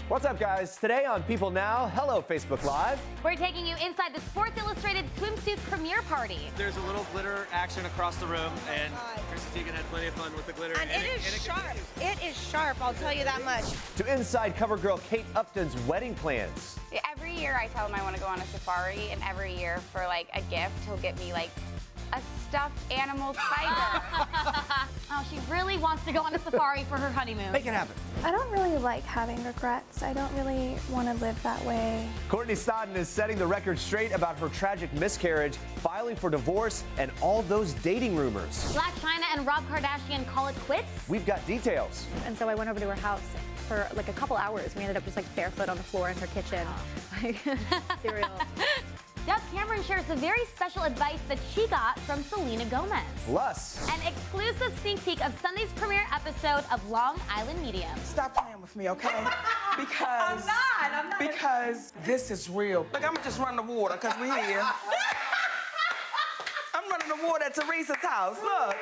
What's up, guys? Today on People Now, hello, Facebook Live. We're taking you inside the Sports Illustrated swimsuit premiere party. There's a little glitter action across the room, and Chrissy Teigen had plenty of fun with the glitter. And it is sharp. It is sharp, I'll tell you that much. To inside CoverGirl Kate Upton's wedding plans. Every year I tell him I want to go on a safari, and every year for like a gift, he'll get me like a stuffed animal tiger. Oh, she really wants to go on a safari for her honeymoon. Make it happen. I don't really like having regrets. I don't really want to live that way. Courtney Stodden is setting the record straight about her tragic miscarriage, filing for divorce, and all those dating rumors. Blac, Chyna, and Rob Kardashian call it quits. We've got details. And so I went over to her house for like a couple hours. We ended up just like barefoot on the floor in her kitchen. Cereal. Dove Cameron shares the very special advice that she got from Selena Gomez. Plus, An exclusive sneak peek of Sunday's premiere episode of Long Island Medium. Stop playing with me, okay? Because I'm not. Because this is real. Look, I'm gonna just run the water because we're here. I'm running the water at Teresa's house. Look.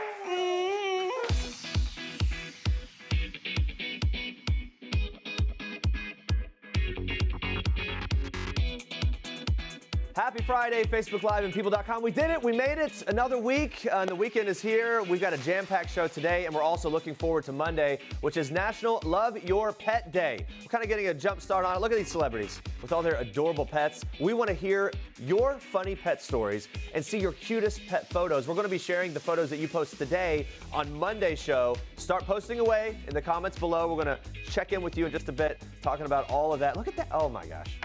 happy Friday, Facebook Live and People.com. We did it. We made it. Another week. And the weekend is here. We've got a jam-packed show today, and we're also looking forward to Monday, which is National Love Your Pet Day. We're kind of getting a jump start on it. Look at these celebrities with all their adorable pets. We want to hear your funny pet stories and see your cutest pet photos. We're going to be sharing the photos that you post today on Monday's show. Start posting away in the comments below. We're going to check in with you in just a bit, talking about all of that. Look at that. Oh, my gosh.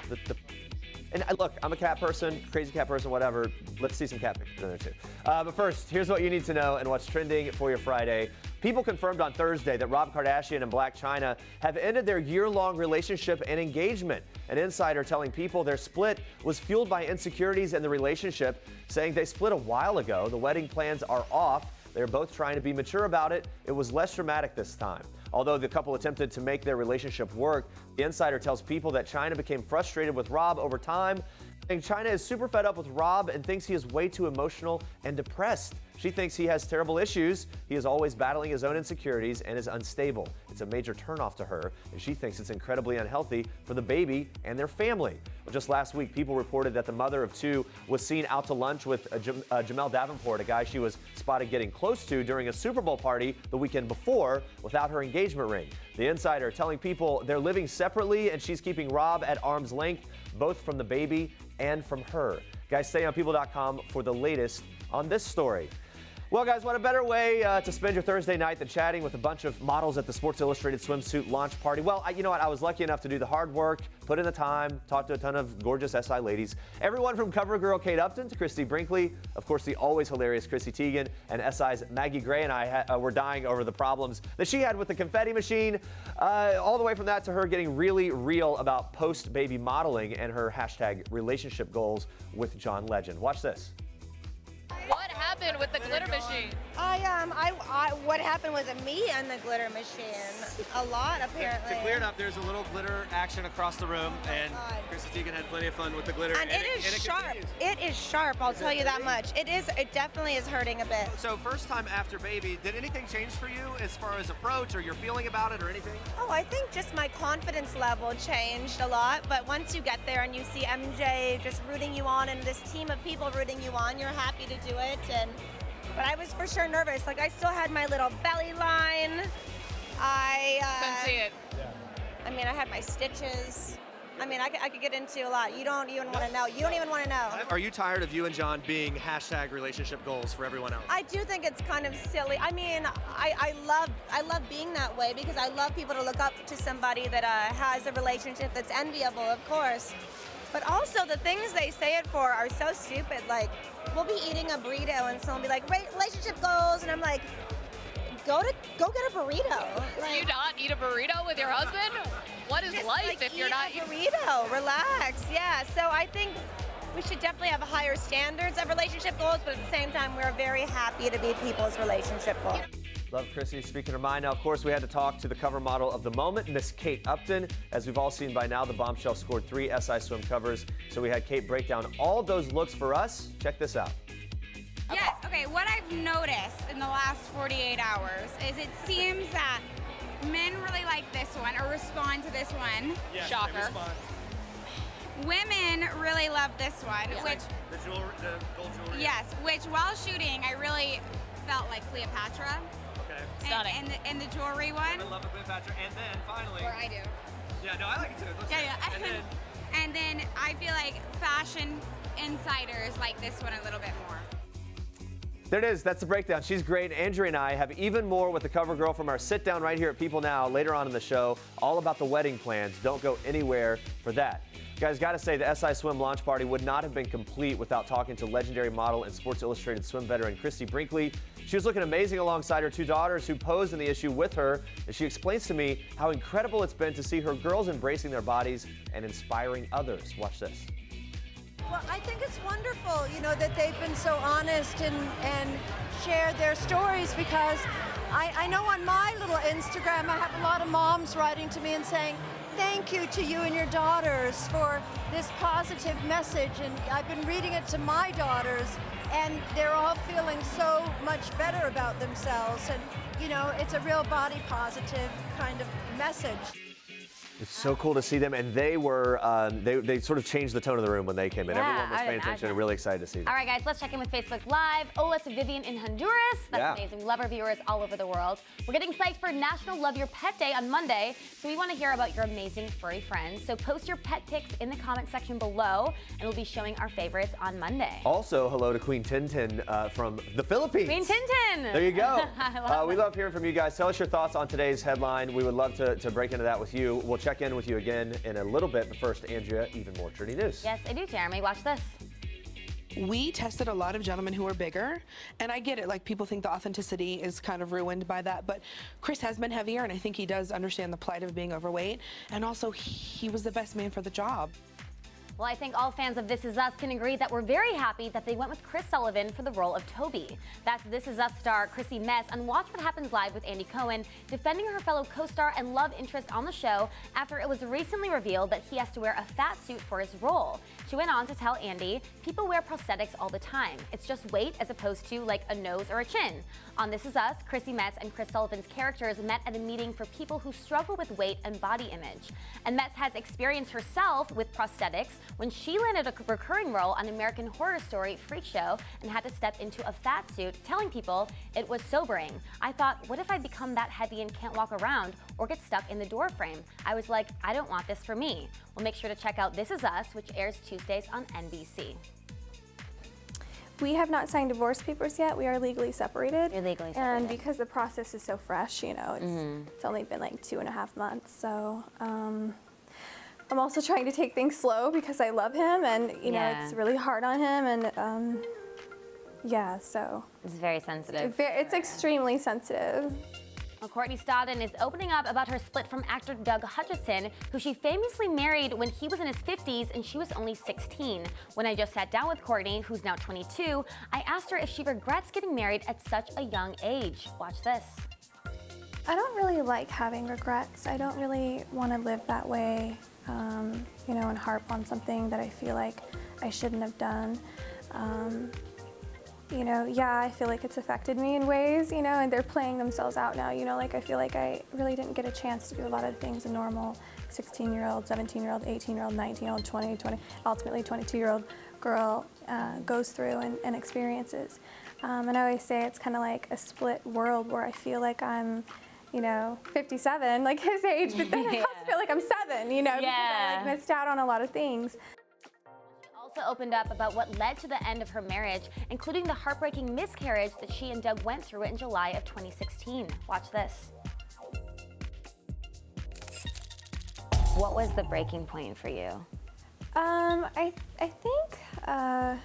And look, I'm a cat person, crazy cat person, whatever. Let's see some cat pictures in there too. But first, here's what you need to know and what's trending for your Friday. People confirmed on Thursday that Rob Kardashian and Blac Chyna have ended their year-long relationship and engagement. An insider telling People their split was fueled by insecurities in the relationship, saying they split a while ago. The wedding plans are off. They're both trying to be mature about it. It was less dramatic this time. Although the couple attempted to make their relationship work, the insider tells People that Chyna became frustrated with Rob over time. And Chyna is super fed up with Rob and thinks he is way too emotional and depressed. She thinks he has terrible issues. He is always battling his own insecurities and is unstable. It's a major turnoff to her, and she thinks it's incredibly unhealthy for the baby and their family. Well, just last week, People reported that the mother of two was seen out to lunch with Jamel Davenport, a guy she was spotted getting close to during a Super Bowl party the weekend before without her engagement ring. The insider telling People they're living separately and she's keeping Rob at arm's length, both from the baby and from her. Guys, stay on People.com for the latest on this story. Well, guys, what a better way to spend your Thursday night than chatting with a bunch of models at the Sports Illustrated swimsuit launch party. Well, you know what? I was lucky enough to do the hard work, put in the time, talk to a ton of gorgeous SI ladies. Everyone from CoverGirl Kate Upton to Christy Brinkley, of course, the always hilarious Chrissy Teigen, and SI's Maggie Gray and I were dying over the problems that she had with the confetti machine. All the way from that to her getting really real about post-baby modeling and her hashtag relationship goals with John Legend. Watch this. What happened with the glitter machine? What happened with me and the glitter machine? A lot, apparently. To clear it up, there's a little glitter action across the room, and Chrissy Teigen had plenty of fun with the glitter. And it is sharp. It is sharp, I'll tell you that much. It definitely is hurting a bit. So first time after baby, did anything change for you as far as approach or your feeling about it or anything? Oh, I think just my confidence level changed a lot, but once you get there and you see MJ just rooting you on and this team of people rooting you on, you're happy to do it. But I was for sure nervous. Like, I still had my little belly line. Couldn't see it. I mean, I had my stitches. I mean, I could get into a lot. You don't even want to know. You don't even want to know. Are you tired of you and John being hashtag relationship goals for everyone else? I do think it's kind of silly. I mean, I love being that way because I love people to look up to somebody that has a relationship that's enviable, of course. But also the things they say it for are so stupid. Like, we'll be eating a burrito and someone will be like, relationship goals, and I'm like, go get a burrito. Do you not eat a burrito with your husband? What is life if you're not eating a burrito? Relax. Yeah. So I think we should definitely have higher standards of relationship goals, but at the same time, we're very happy to be people's relationship goals. Love Chrissy speaking her mind. Now, of course, we had to talk to the cover model of the moment, Miss Kate Upton. As we've all seen by now, the bombshell scored 3 SI Swim covers. So we had Kate break down all those looks for us. Check this out. Yes, okay, what I've noticed in the last 48 hours is it seems that Men really like this one or respond to this one. Yes, Shocker. they respond. Women really love this one, which The gold jewelry. yes, which while shooting I really felt like Cleopatra. Okay. Stunning. And the jewelry one. I love the Cleopatra. And then finally. Or I do. Yeah, no, I like it too. It looks Yeah, good. yeah. And then And then I feel like fashion insiders like this one a little bit more. There it is. That's the breakdown. She's great. Andrea and I have even more with the cover girl from our sit down right here at People Now later on in the show, all about the wedding plans. Don't go anywhere for that. Guys, got to say the SI Swim launch party would not have been complete without talking to legendary model and Sports Illustrated swim veteran Christy Brinkley. She was looking amazing alongside her two daughters who posed in the issue with her, and she explains to me how incredible it's been to see her girls embracing their bodies and inspiring others. Watch this. Well, I think it's wonderful, you know, that they've been so honest and shared their stories, because I know on my little Instagram I have a lot of moms writing to me and saying, thank you to you and your daughters for this positive message, and I've been reading it to my daughters and they're all feeling so much better about themselves, and you know, it's a real body positive kind of message. It's so cool to see them, and they were they sort of changed the tone of the room when they came in. Yeah, Everyone was I'd paying attention imagine. and really excited to see them. All right, guys, let's check in with Facebook Live. Oh, it's Vivian in Honduras. That's Yeah. amazing. Love our viewers all over the world. We're getting psyched for National Love Your Pet Day on Monday, so we want to hear about your amazing furry friends. So post your pet pics in the comment section below, and we'll be showing our favorites on Monday. Also, hello to Queen Tintin from the Philippines. Queen Tintin. There you go. I love We that. love hearing from you guys. Tell us your thoughts on today's headline. We would love to break into that with you. We'll check in with you again in a little bit, but first, Andrea, even more Trinity News. Yes, I do, Jeremy. Watch this. We tested a lot of gentlemen who are bigger, and I get it, like people think the authenticity is kind of ruined by that, but Chris has been heavier, and I think he does understand the plight of being overweight, and also he was the best man for the job. Well, I think all fans of This Is Us can agree that we're very happy that they went with Chris Sullivan for the role of Toby. That's This Is Us star Chrissy Metz on Watch What Happens Live with Andy Cohen, defending her fellow co-star and love interest on the show after it was recently revealed that he has to wear a fat suit for his role. She went on to tell Andy, people wear prosthetics all the time. It's just weight as opposed to like a nose or a chin. On This Is Us, Chrissy Metz and Chris Sullivan's characters met at a meeting for people who struggle with weight and body image. And Metz has experience herself with prosthetics when she landed a recurring role on American Horror Story Freak Show and had to step into a fat suit, telling people it was sobering. I thought, what if I become that heavy and can't walk around or get stuck in the door frame? I was like, I don't want this for me. Well, make sure to check out This Is Us, which airs Tuesdays on NBC. We have not signed divorce papers yet. We are legally separated. You're legally And separated. because the process is so fresh, you know, it's only been like 2.5 months. So I'm also trying to take things slow because I love him, and you know, Yeah. it's really hard on him, and yeah, so It's very sensitive. it's extremely sensitive. Well, Courtney Stodden is opening up about her split from actor Doug Hutchison, who she famously married when he was in his 50s and she was only 16. When I just sat down with Courtney, who's now 22, I asked her if she regrets getting married at such a young age. Watch this. I don't really like having regrets. I don't really want to live that way, you know, and harp on something that I feel like I shouldn't have done. You know, yeah, I feel like it's affected me in ways, you know, and they're playing themselves out now, you know, like I feel like I really didn't get a chance to do a lot of things a normal 16-year-old, 17-year-old, 18-year-old, 19-year-old, 20, ultimately 22-year-old girl goes through and experiences. And I always say it's kind of like a split world where I feel like I'm, you know, 57, like his age, but then I also feel like I'm 7, you know, because I like missed out on a lot of things. Also opened up about what led to the end of her marriage, including the heartbreaking miscarriage that she and Doug went through in July of 2016. Watch this. What was the breaking point for you? I think,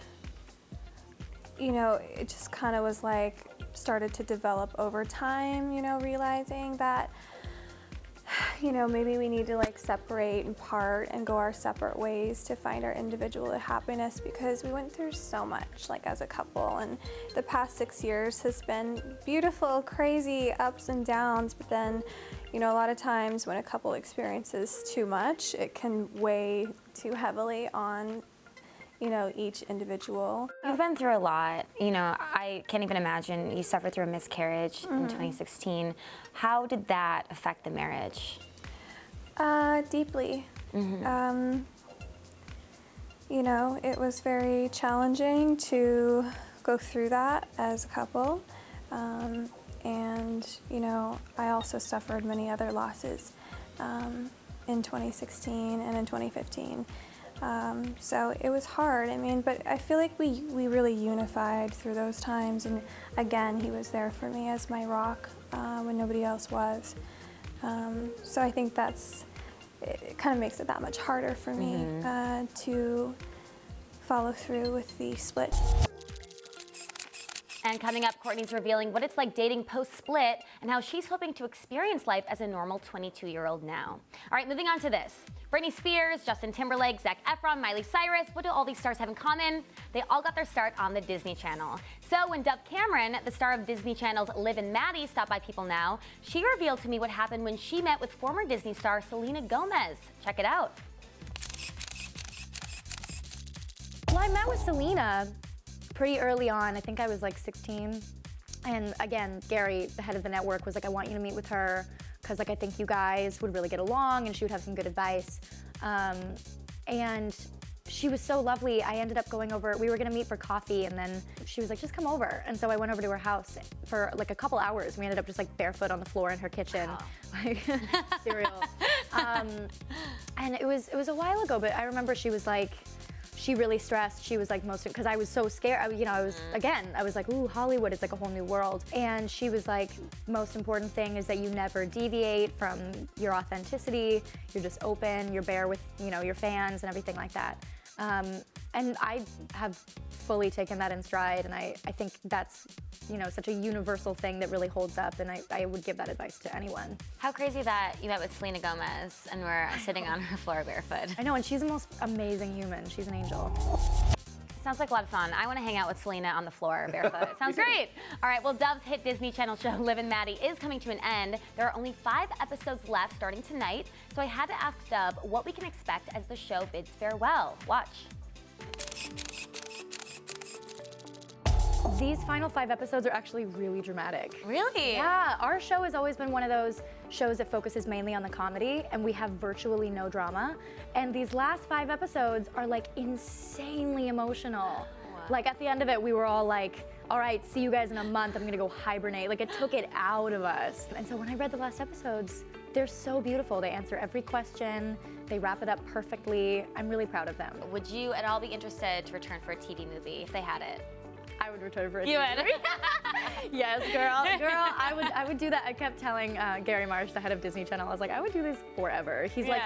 you know, it just kind of was like, started to develop over time, you know, realizing that, you know, maybe we need to like separate and part and go our separate ways to find our individual happiness, because we went through so much like as a couple, and the past 6 years has been beautiful, crazy ups and downs, but then, you know, a lot of times when a couple experiences too much, it can weigh too heavily on, you know, each individual. You've been through a lot. You know, I can't even imagine you suffered through a miscarriage in 2016. How did that affect the marriage? Deeply. You know, it was very challenging to go through that as a couple. And, you know, I also suffered many other losses in 2016 and in 2015. So it was hard, I mean, but I feel like we really unified through those times. And again, he was there for me as my rock when nobody else was. So I think it kind of makes it that much harder for me to follow through with the split. And coming up, Courtney's revealing what it's like dating post-split and how she's hoping to experience life as a normal 22-year-old now. All right, moving on to this. Britney Spears, Justin Timberlake, Zac Efron, Miley Cyrus, what do all these stars have in common? They all got their start on the Disney Channel. So when Dove Cameron, the star of Disney Channel's Liv and Maddie, stopped by People Now, she revealed to me what happened when she met with former Disney star Selena Gomez. Check it out. Well, I met with Selena pretty early on. I think I was like 16. And again, Gary, the head of the network, was like, I want you to meet with her because like I think you guys would really get along and she would have some good advice. And she was so lovely. I ended up going over, we were gonna meet for coffee and then she was like, just come over. And so I went over to her house for like a couple hours. We ended up just like barefoot on the floor in her kitchen, like cereal. And it was a while ago, but I remember she was like, she really stressed. She was like because I was so scared. I was like, ooh, Hollywood is like a whole new world. And she was like, most important thing is that you never deviate from your authenticity. You're just open, you're bare with, you know, your fans and everything like that. And I have fully taken that in stride, and I think that's, you know, such a universal thing that really holds up, and I would give that advice to anyone. How crazy that you met with Selena Gomez and we're sitting on her floor barefoot. I know, and she's the most amazing human. She's an angel. Sounds like a lot of fun. I want to hang out with Selena on the floor barefoot. Sounds great. All right, well, Dove's hit Disney Channel show Liv and Maddie is coming to an end. There are only 5 episodes left starting tonight, so I had to ask Dove what we can expect as the show bids farewell. Watch. These final 5 episodes are actually really dramatic. Really? Yeah, our show has always been one of those shows that focuses mainly on the comedy, and we have virtually no drama. And these last 5 episodes are like insanely emotional. Wow. Like at the end of it, we were all like, all right, see you guys in a month, I'm gonna go hibernate. Like it took it out of us. And so when I read the last episodes, they're so beautiful. They answer every question, they wrap it up perfectly. I'm really proud of them. Would you at all be interested to return for a TV movie if they had it? I would return for a TV movie. Yes, girl, I would do that. I kept telling Gary Marsh, the head of Disney Channel, I was like, I would do this forever. He's like,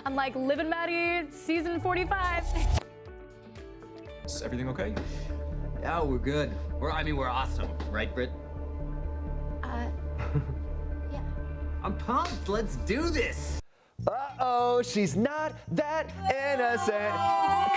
I'm like, Liv and Maddie, season 45. Is everything okay? Yeah, we're good. We're awesome, right, Britt? Yeah. I'm pumped. Let's do this. Uh-oh, she's not that innocent.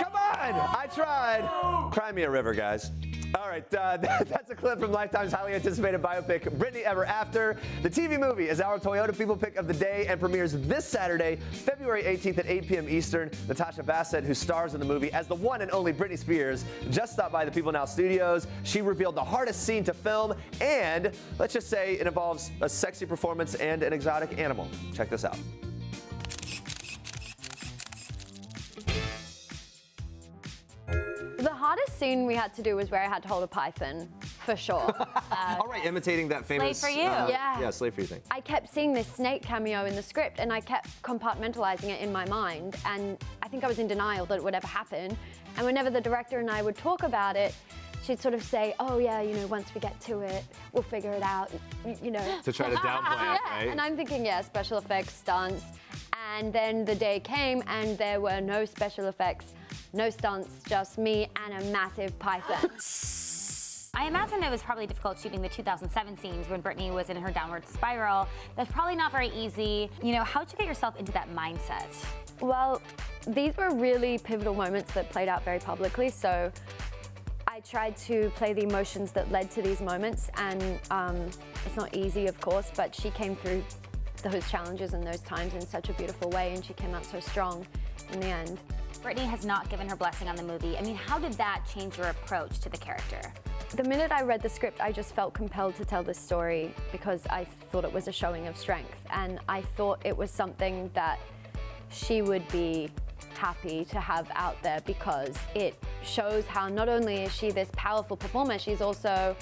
Come on, I tried. Cry me a river, guys. All right, that's a clip from Lifetime's highly anticipated biopic, Britney Ever After. The TV movie is our Toyota People Pick of the day and premieres this Saturday, February 18th at 8 p.m. Eastern. Natasha Bassett, who stars in the movie as the one and only Britney Spears, just stopped by the People Now studios. She revealed the hardest scene to film, and let's just say it involves a sexy performance and an exotic animal. Check this out. The hardest scene we had to do was where I had to hold a python, for sure. All right, imitating that famous... Slave for You. Yeah, Slave for You thing. I kept seeing this snake cameo in the script and I kept compartmentalizing it in my mind, and I think I was in denial that it would ever happen. And whenever the director and I would talk about it, she'd sort of say, oh yeah, you know, once we get to it, we'll figure it out, you know. To try to downplay it, right? And I'm thinking, yeah, special effects, stunts. And then the day came and there were no special effects, no stunts, just me and a massive python. I imagine it was probably difficult shooting the 2007 scenes when Britney was in her downward spiral. That's probably not very easy. You know, how'd you get yourself into that mindset? Well, these were really pivotal moments that played out very publicly, so I tried to play the emotions that led to these moments, and it's not easy, of course, but she came through those challenges and those times in such a beautiful way, and she came out so strong in the end. Britney has not given her blessing on the movie. I mean, how did that change your approach to the character? The minute I read the script, I just felt compelled to tell this story because I thought it was a showing of strength. And I thought it was something that she would be happy to have out there because it shows how not only is she this powerful performer, she's also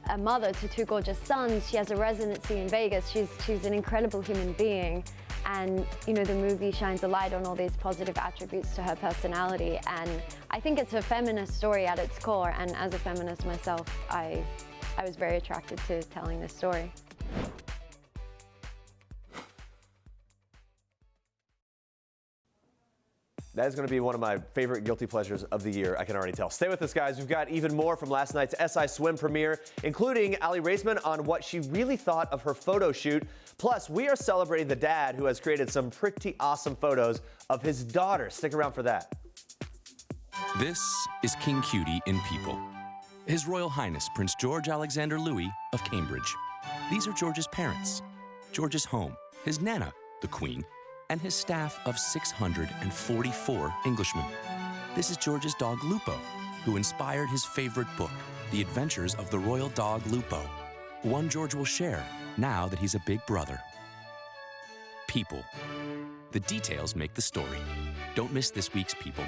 a mother to 2 gorgeous sons. She has a residency in Vegas. She's an incredible human being. And, you know, the movie shines a light on all these positive attributes to her personality. And I think it's a feminist story at its core. And as a feminist myself, I was very attracted to telling this story. That is going to be one of my favorite guilty pleasures of the year, I can already tell. Stay with us, guys. We've got even more from last night's SI Swim premiere, including Aly Raisman on what she really thought of her photo shoot. Plus, we are celebrating the dad who has created some pretty awesome photos of his daughter. Stick around for that. This is King Cutie in People. His Royal Highness Prince George Alexander Louis of Cambridge. These are George's parents, George's home, his Nana, the Queen, and his staff of 644 Englishmen. This is George's dog Lupo, who inspired his favorite book, The Adventures of the Royal Dog Lupo, one George will share now that he's a big brother. People. The details make the story. Don't miss this week's People.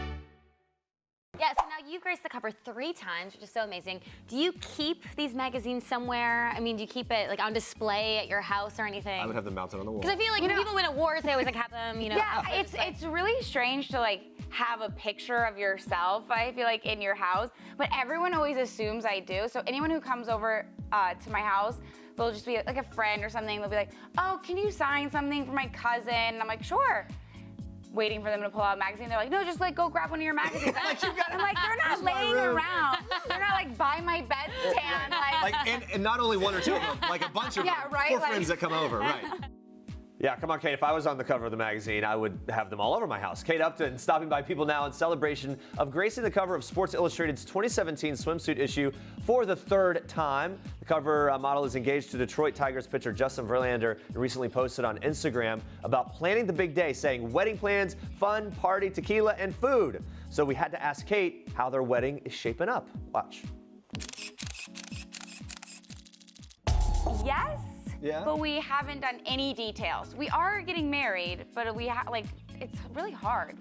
Yeah, so now you've graced the cover 3 times, which is so amazing. Do you keep these magazines somewhere? I mean, do you keep it like on display at your house or anything? I would have them mounted on the wall. Because I feel like when people win awards, they always like have them, you know. Yeah, it's really strange to like have a picture of yourself, I feel like, in your house, but everyone always assumes I do. So anyone who comes over to my house, they'll just be like a friend or something. They'll be like, oh, can you sign something for my cousin? And I'm like, sure. Waiting for them to pull out a magazine. They're like, no, just like go grab one of your magazines. I'm like, they're not laying around. They're not like by my bedstand. And not only 1 or 2 of them, like a bunch of them. Right, 4 friends that come over, right. Yeah, come on, Kate. If I was on the cover of the magazine, I would have them all over my house. Kate Upton stopping by People Now in celebration of gracing the cover of Sports Illustrated's 2017 swimsuit issue for the 3rd time. The cover model is engaged to Detroit Tigers pitcher Justin Verlander and recently posted on Instagram about planning the big day, saying wedding plans, fun, party, tequila, and food. So we had to ask Kate how their wedding is shaping up. Watch. Yes. Yeah. But we haven't done any details. We are getting married, but it's really hard.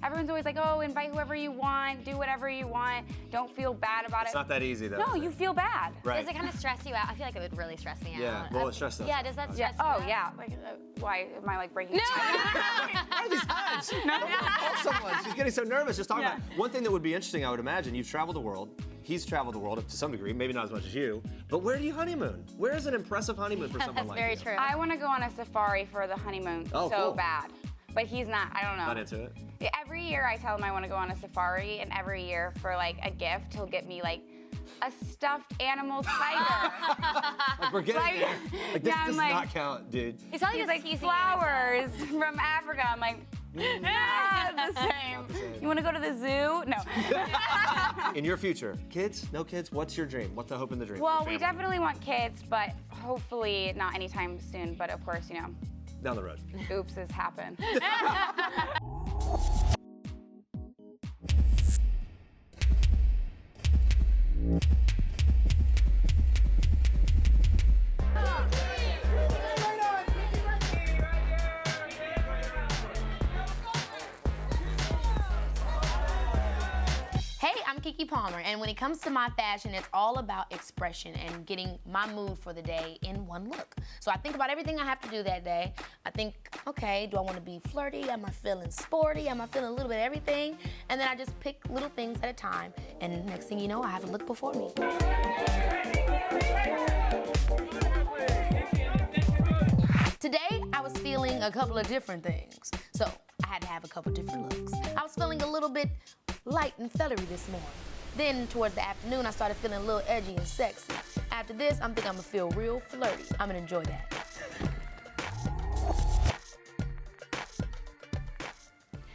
Everyone's always like, oh, invite whoever you want, do whatever you want, don't feel bad about it. It's not that easy, though. No, you feel bad. Right. Does it kind of stress you out? I feel like it would really stress me out. Yeah, well, it stresses us. Yeah, does that stress you out? Oh, yeah. Like, why am I like breaking? No. What are these times? Don't call someone. She's getting so nervous just talking about it. One thing that would be interesting, I would imagine, you've traveled the world. He's traveled the world up to some degree, maybe not as much as you. But where do you honeymoon? Where is an impressive honeymoon for someone like you? That's very true. I want to go on a safari for the honeymoon cool. bad. But he's not, I don't know. Not into it? Every year I tell him I want to go on a safari, and every year for like a gift, he'll get me like a stuffed animal tiger. Like we're getting there. Like this does not count, dude. He's like flowers from Africa. I'm like, not the same. You want to go to the zoo? No. In your future, kids? No kids? What's your dream? What's the hope and the dream? Well, we definitely want kids, but hopefully not anytime soon. But of course, you know. Down the road. Oops has happened. Hey, I'm Keke Palmer, and when it comes to my fashion, it's all about expression and getting my mood for the day in one look. So I think about everything I have to do that day. I think, okay, do I want to be flirty? Am I feeling sporty? Am I feeling a little bit of everything? And then I just pick little things at a time, and next thing you know, I have a look before me. Today, I was feeling a couple of different things. So I had to have a couple different looks. I was feeling a little bit light and feathery this morning. Then towards the afternoon, I started feeling a little edgy and sexy. After this, I'm thinking I'm gonna feel real flirty. I'm gonna enjoy that.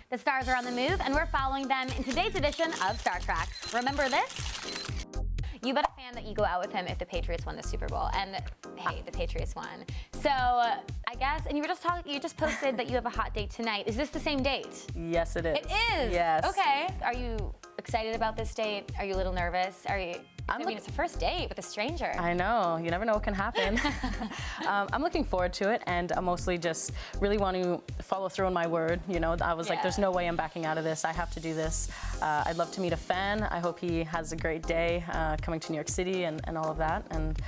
The stars are on the move, and we're following them in today's edition of Star Tracks. Remember this? You bet a fan that you go out with him if the Patriots won the Super Bowl. And hey, the Patriots won. So I guess. And you just posted that you have a hot date tonight. Is this the same date? Yes, it is. It is? Yes. Okay. Are you excited about this date? Are you a little nervous? I mean, it's a first date with a stranger. I know. You never know what can happen. I'm looking forward to it, and I mostly just really want to follow through on my word. You know, I was like, there's no way I'm backing out of this. I have to do this. I'd love to meet a fan. I hope he has a great day coming to New York City and all of that. And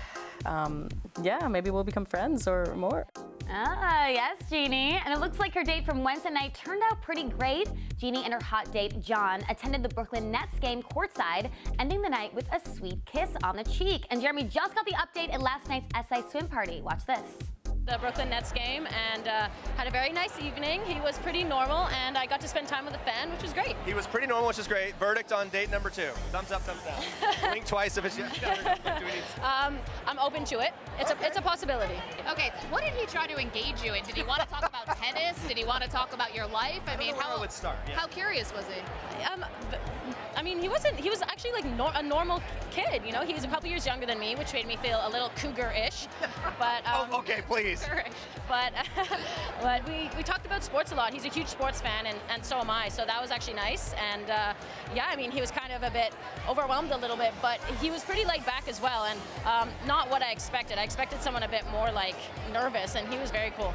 yeah, maybe we'll become friends or more. Ah, yes, Jeanie. And it looks like her date from Wednesday night turned out pretty great. Jeanie and her hot date, John, attended the Brooklyn Nets game courtside, ending the night with a sweet kiss on the cheek. And Jeremy just got the update at last night's SI swim party. Watch this. The Brooklyn Nets game and had a very nice evening. He was pretty normal, and I got to spend time with a fan, which was great. He was pretty normal, which is great. Verdict on date number 2. Thumbs up, thumbs down. Blink twice if it's yes. I'm open to it. It's a possibility. Okay, what did he try to engage you in? Did he want to talk about tennis? Did he want to talk about your life? I mean, how would start? Yeah. How curious was he? I mean, he was actually like a normal kid, you know? He was a couple years younger than me, which made me feel a little cougar-ish. But oh, okay, please. But we talked about sports a lot. He's a huge sports fan, and so am I. So that was actually nice. And yeah, I mean, he was kind of a bit overwhelmed a little bit, but he was pretty laid back as well, and not what I expected. I expected someone a bit more like nervous, and he was very cool.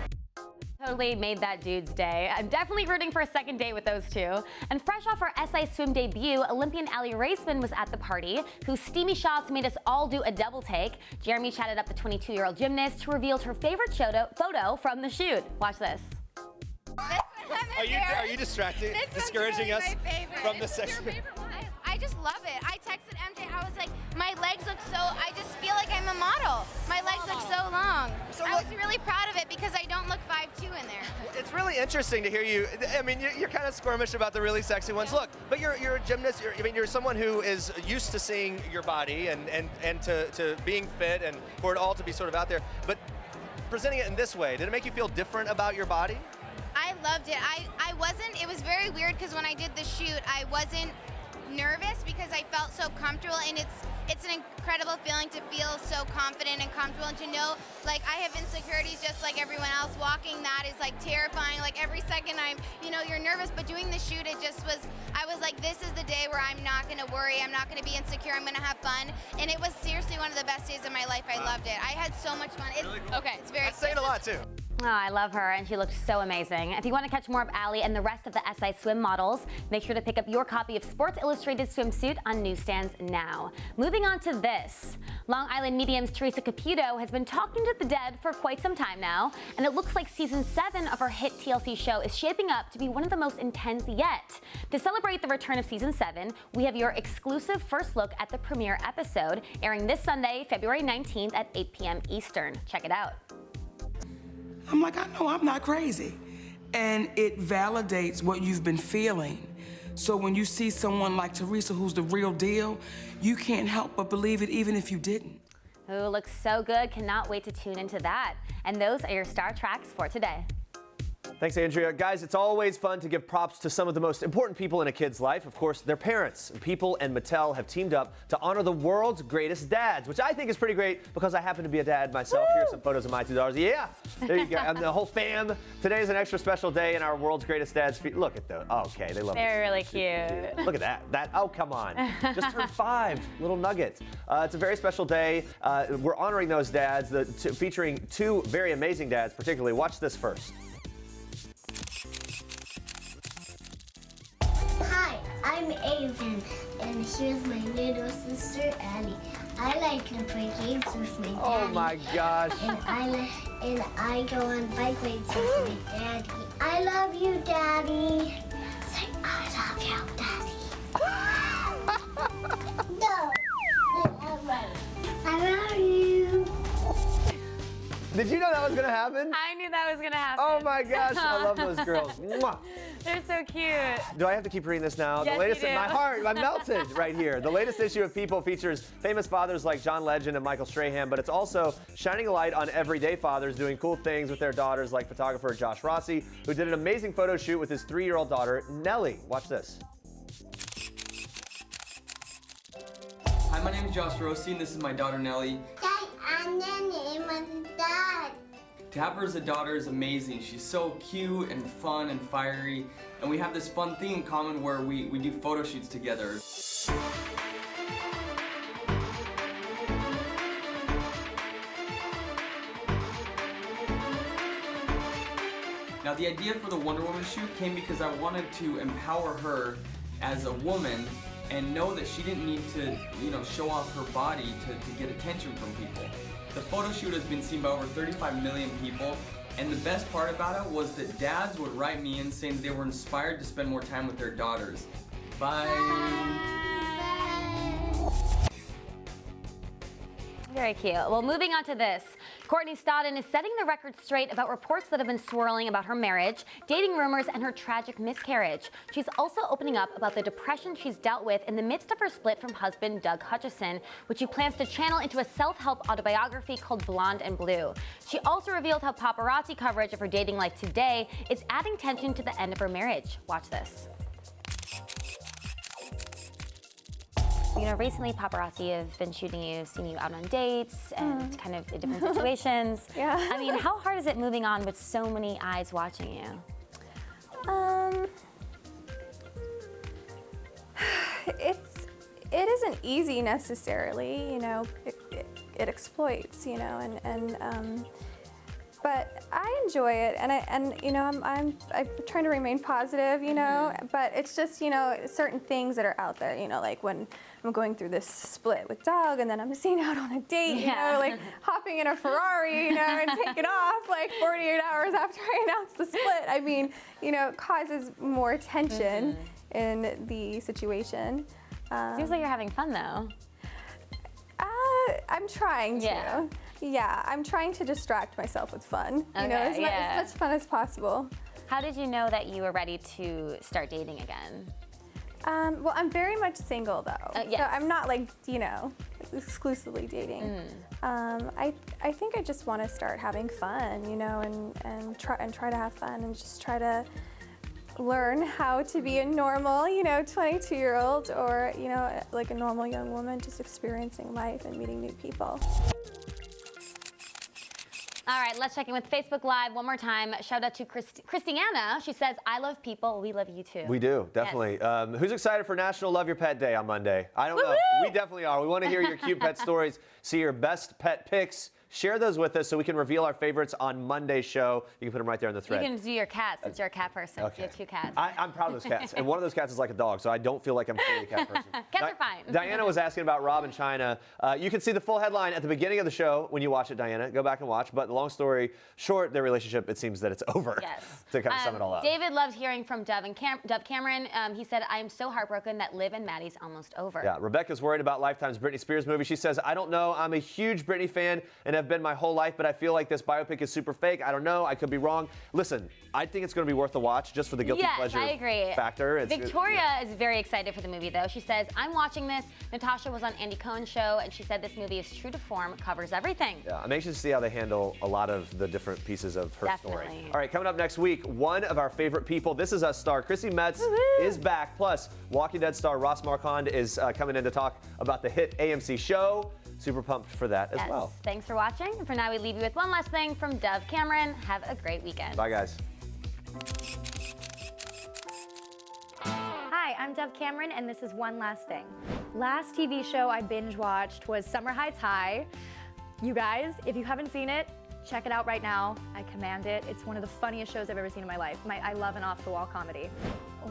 Totally made that dude's day. I'm definitely rooting for a second date with those two. And fresh off her SI swim debut, Olympian Aly Raisman was at the party, whose steamy shots made us all do a double take. Jeremy chatted up the 22-year-old gymnast who revealed her favorite photo from the shoot. Watch this. Are you distracting, discouraging us from the section? I just love it. I texted MJ, I was like, my legs look so, I just feel like I'm a model. My legs look so long. I was really proud of it because I don't look 5'2" in there. It's really interesting to hear you. I mean, you're kind of squirmish about the really sexy ones. Look, but you're a gymnast. You're someone who is used to seeing your body and to being fit and for it all to be sort of out there. But presenting it in this way, did it make you feel different about your body? I loved it. I wasn't, it was very weird because when I did the shoot, I wasn't nervous because I felt so comfortable, and it's an incredible feeling to feel so confident and comfortable and to know, like, I have insecurities just like everyone else. Walking that is like terrifying. Like every second you're nervous, but doing the shoot, I was like, this is the day where I'm not gonna worry, I'm not gonna be insecure, I'm gonna have fun. And it was seriously one of the best days of my life. I loved it. I had so much fun. It's very That's saying a lot too. Oh, I love her, and she looks so amazing. If you want to catch more of Aly and the rest of the SI swim models, make sure to pick up your copy of Sports Illustrated Swimsuit on newsstands now. Moving on to this. Long Island Medium's Teresa Caputo has been talking to the dead for quite some time now, and it looks like season 7 of her hit TLC show is shaping up to be one of the most intense yet. To celebrate the return of season 7, we have your exclusive first look at the premiere episode, airing this Sunday, February 19th at 8 p.m. Eastern. Check it out. I'm like, I know I'm not crazy. And it validates what you've been feeling. So when you see someone like Teresa, who's the real deal, you can't help but believe it even if you didn't. Ooh, looks so good. Cannot wait to tune into that. And those are your star tracks for today. Thanks, Andrea. Guys, it's always fun to give props to some of the most important people in a kid's life. Of course, their parents. People and Mattel have teamed up to honor the world's greatest dads, which I think is pretty great because I happen to be a dad myself. Woo! Here's some photos of my 2 daughters. Yeah, there you go. And the whole fam. Today is an extra special day in our world's greatest dads. Look at those. Oh, okay, they love They're really cute. Look at that. Oh, come on. Just turned 5. Little nuggets. It's a very special day. We're honoring those dads, featuring 2 very amazing dads, particularly. Watch this first. Hi, I'm Aiden, and here's my little sister, Aly. I like to play games with my daddy. Oh my gosh. And I go on bike rides with my daddy. I love you, Daddy. Say, I love you, Daddy. No. I love you. Did you know that was going to happen? I knew that was going to happen. Oh my gosh, I love those girls. Mwah. They're so cute. Do I have to keep reading this now? Yes, the latest you do. My heart, I'm melted right here. The latest issue of People features famous fathers like John Legend and Michael Strahan, but it's also shining a light on everyday fathers doing cool things with their daughters, like photographer Josh Rossi, who did an amazing photo shoot with his 3-year-old daughter, Nellie. Watch this. Hi, my name is Josh Rossi, and this is my daughter, Nellie. Dad, and then it was Dad. To have her as a daughter is amazing. She's so cute and fun and fiery, and we have this fun thing in common where we do photo shoots together. Now the idea for the Wonder Woman shoot came because I wanted to empower her as a woman and know that she didn't need to, show off her body to get attention from people. The photo shoot has been seen by over 35 million people, and the best part about it was that dads would write me in saying that they were inspired to spend more time with their daughters. Bye. Very cute. Well, moving on to this. Courtney Stodden is setting the record straight about reports that have been swirling about her marriage, dating rumors, and her tragic miscarriage. She's also opening up about the depression she's dealt with in the midst of her split from husband Doug Hutchison, which she plans to channel into a self-help autobiography called Blonde and Blue. She also revealed how paparazzi coverage of her dating life today is adding tension to the end of her marriage. Watch this. Recently paparazzi have been shooting you, seeing you out on dates and kind of in different situations. Yeah. I mean, how hard is it moving on with so many eyes watching you? It isn't easy necessarily, it exploits, but I enjoy it, and I'm trying to remain positive, but it's just, certain things that are out there, like when I'm going through this split with Doug, and then I'm seen out on a date, like hopping in a Ferrari, and taking off like 48 hours after I announced the split. I mean, it causes more tension in the situation. Seems like you're having fun though. I'm trying to. Yeah, I'm trying to distract myself with fun. As much fun as possible. How did you know that you were ready to start dating again? Well, I'm very much single though. Yes. So I'm not like, exclusively dating. I think I just want to start having fun, and try to have fun and just try to learn how to be a normal, 22-year-old or, like a normal young woman just experiencing life and meeting new people. All right, let's check in with Facebook Live one more time. Shout out to Christiana. She says, I love people. We love you too. We do, definitely. Yes. Who's excited for National Love Your Pet Day on Monday? I don't know. We definitely are. We want to hear your cute pet stories, see your best pet pics. Share those with us so we can reveal our favorites on Monday's show. You can put them right there in the thread. You can do your cats since you're a cat person. Okay. You have two cats. I'm proud of those cats. And one of those cats is like a dog, so I don't feel like I'm fully a cat person. Cats are fine. Diana was asking about Rob and Chyna. You can see the full headline at the beginning of the show when you watch it, Diana. Go back and watch. But the long story short, their relationship, it seems that it's over. Yes. To kind of sum it all up. David loved hearing from Dove Cameron. He said, I am so heartbroken that Liv and Maddie's almost over. Yeah, Rebecca's worried about Lifetime's Britney Spears movie. She says, I don't know. I'm a huge Britney fan and have been my whole life, but I feel like this biopic is super fake. I don't know. I could be wrong. Listen, I think it's going to be worth a watch just for the guilty pleasure I agree. factor. Victoria is very excited for the movie, though. She says, I'm watching this. Natasha was on Andy Cohen's show, and she said this movie is true to form, covers everything. Yeah, I'm anxious to see how they handle a lot of the different pieces of her story. All right, coming up next week, one of our favorite people, This Is Us star Chrissy Metz is back. Plus, Walking Dead star Ross Marquand is coming in to talk about the hit AMC show. Super pumped for that as well. Thanks for watching. For now, we leave you with one last thing from Dove Cameron. Have a great weekend. Bye, guys. Hi, I'm Dove Cameron, and this is One Last Thing. Last TV show I binge watched was Summer Heights High. You guys, if you haven't seen it, check it out right now. I command it. It's one of the funniest shows I've ever seen in my life. I love an off-the-wall comedy.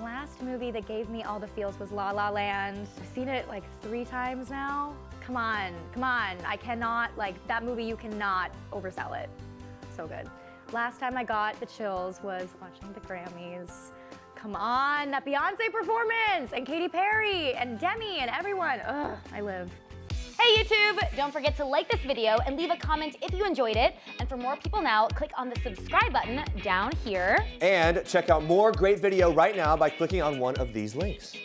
Last movie that gave me all the feels was La La Land. I've seen it like 3 times now. Come on. I cannot, that movie, you cannot oversell it. So good. Last time I got the chills was watching the Grammys. Come on, that Beyonce performance, and Katy Perry, and Demi, and everyone. Ugh, I live. Hey YouTube, don't forget to like this video and leave a comment if you enjoyed it. And for more people now, click on the subscribe button down here. And check out more great video right now by clicking on one of these links.